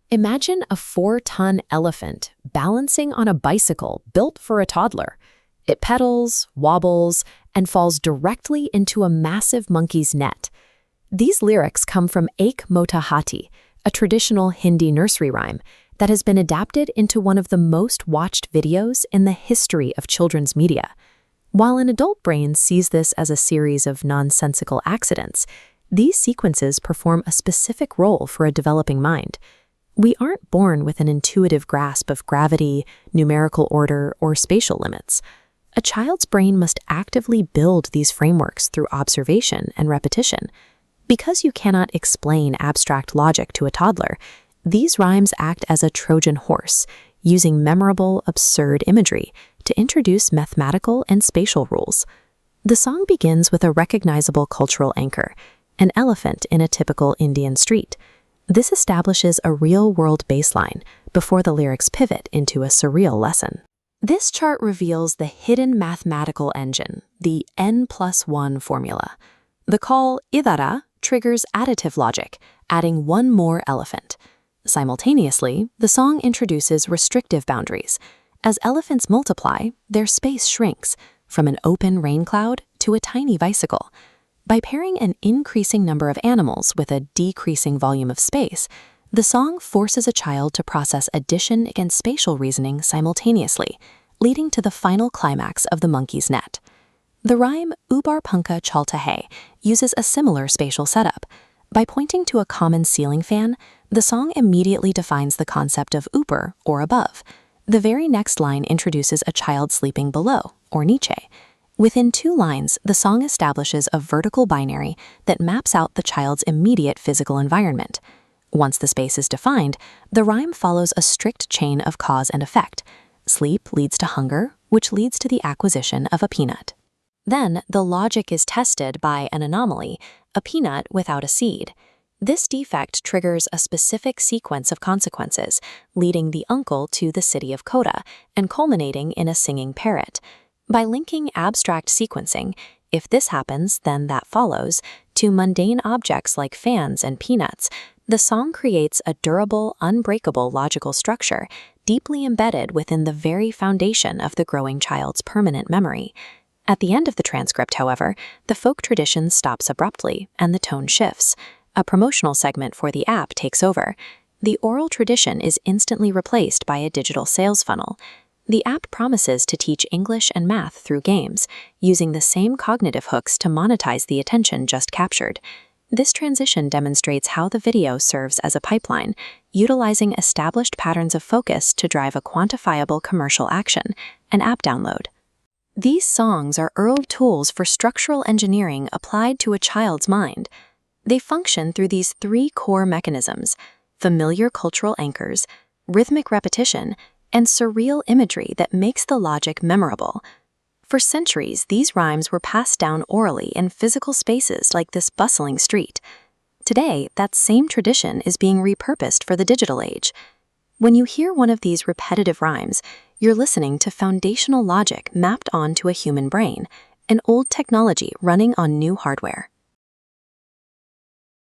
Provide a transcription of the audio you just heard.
Imagine a 4-ton elephant balancing on a bicycle built for a toddler. It pedals, wobbles, and falls directly into a massive monkey's net. These lyrics come from Ek Mota Hathi, a traditional Hindi nursery rhyme that has been adapted into one of the most watched videos in the history of children's media. While an adult brain sees this as a series of nonsensical accidents, these sequences perform a specific role for a developing mind. We aren't born with an intuitive grasp of gravity, numerical order, or spatial limits. A child's brain must actively build these frameworks through observation and repetition. Because you cannot explain abstract logic to a toddler, these rhymes act as a Trojan horse, using memorable, absurd imagery to introduce mathematical and spatial rules. The song begins with a recognizable cultural anchor, an elephant in a typical Indian street. This establishes a real-world baseline before the lyrics pivot into a surreal lesson. This chart reveals the hidden mathematical engine, the N+1 formula. The call idara triggers additive logic, adding one more elephant. Simultaneously, the song introduces restrictive boundaries. As elephants multiply, their space shrinks, from an open rain cloud to a tiny bicycle. By pairing an increasing number of animals with a decreasing volume of space, the song forces a child to process addition against spatial reasoning simultaneously, leading to the final climax of the monkey's net. The rhyme Ubar Punka Chalta Hai uses a similar spatial setup. By pointing to a common ceiling fan, the song immediately defines the concept of upar, or above. The very next line introduces a child sleeping below, or niche. Within 2 lines, the song establishes a vertical binary that maps out the child's immediate physical environment. Once the space is defined, the rhyme follows a strict chain of cause and effect. Sleep leads to hunger, which leads to the acquisition of a peanut. Then, the logic is tested by an anomaly, a peanut without a seed. This defect triggers a specific sequence of consequences, leading the uncle to the city of Kota and culminating in a singing parrot. By linking abstract sequencing, if this happens, then that follows, to mundane objects like fans and peanuts, the song creates a durable, unbreakable logical structure deeply embedded within the very foundation of the growing child's permanent memory. At the end of the transcript, however, the folk tradition stops abruptly and the tone shifts. A promotional segment for the app takes over. The oral tradition is instantly replaced by a digital sales funnel. The app promises to teach English and math through games, using the same cognitive hooks to monetize the attention just captured. This transition demonstrates how the video serves as a pipeline, utilizing established patterns of focus to drive a quantifiable commercial action, an app download. These songs are early tools for structural engineering applied to a child's mind. They function through these 3 core mechanisms: familiar cultural anchors, rhythmic repetition, and surreal imagery that makes the logic memorable. For centuries, these rhymes were passed down orally in physical spaces like this bustling street. Today, that same tradition is being repurposed for the digital age. When you hear one of these repetitive rhymes, you're listening to foundational logic mapped onto a human brain, an old technology running on new hardware.